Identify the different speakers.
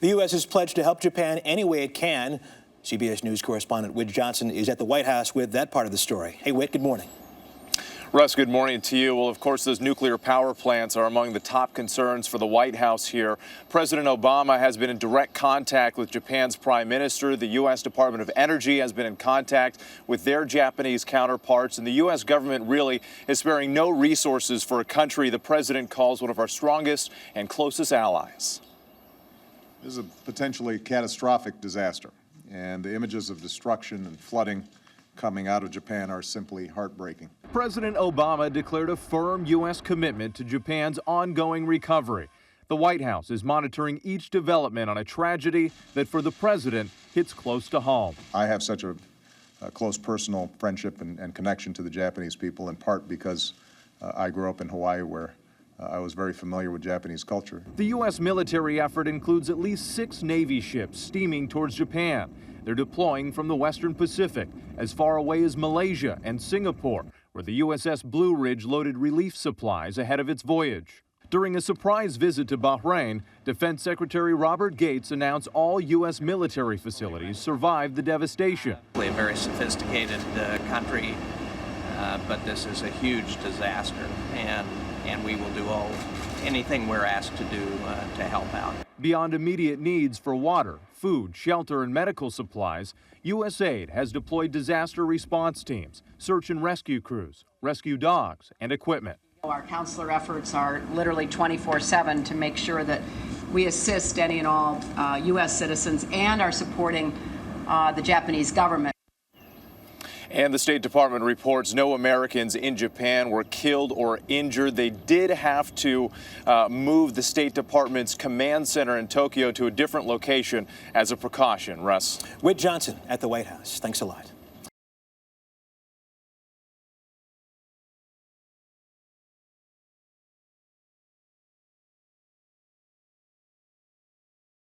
Speaker 1: The U.S. has pledged to help Japan any way it can. CBS News correspondent Whit Johnson is at the White House with that part of the story. Hey, Whit, good morning.
Speaker 2: Russ, good morning to you. Well, of course, those nuclear power plants are among the top concerns for the White House here. President Obama has been in direct contact with Japan's prime minister. The U.S. Department of Energy has been in contact with their Japanese counterparts. And the U.S. government really is sparing no resources for a country the president calls one of our strongest and closest allies.
Speaker 3: This is a potentially catastrophic disaster, and the images of destruction and flooding coming out of Japan are simply heartbreaking.
Speaker 2: President Obama declared a firm U.S. commitment to Japan's ongoing recovery. The White House is monitoring each development on a tragedy that, for the president, hits close to home.
Speaker 3: I have such a close personal friendship and connection to the Japanese people, in part because I grew up in Hawaii, where I was very familiar with Japanese culture.
Speaker 2: The U.S. military effort includes at least 6 Navy ships steaming towards Japan. They're deploying from the Western Pacific, as far away as Malaysia and Singapore, where the USS Blue Ridge loaded relief supplies ahead of its voyage. During a surprise visit to Bahrain, Defense Secretary Robert Gates announced all U.S. military facilities survived the devastation.
Speaker 4: A very sophisticated country, but this is a huge disaster, and we will do anything we're asked to do to help out.
Speaker 2: Beyond immediate needs for water, food, shelter, and medical supplies, USAID has deployed disaster response teams, search and rescue crews, rescue dogs, and equipment.
Speaker 5: Our counselor efforts are literally 24/7 to make sure that we assist any and all U.S. citizens and are supporting the Japanese government.
Speaker 2: And the State Department reports no Americans in Japan were killed or injured. They did have to move the State Department's command center in Tokyo to a different location as a precaution. Russ.
Speaker 1: Whit Johnson at the White House. Thanks a lot.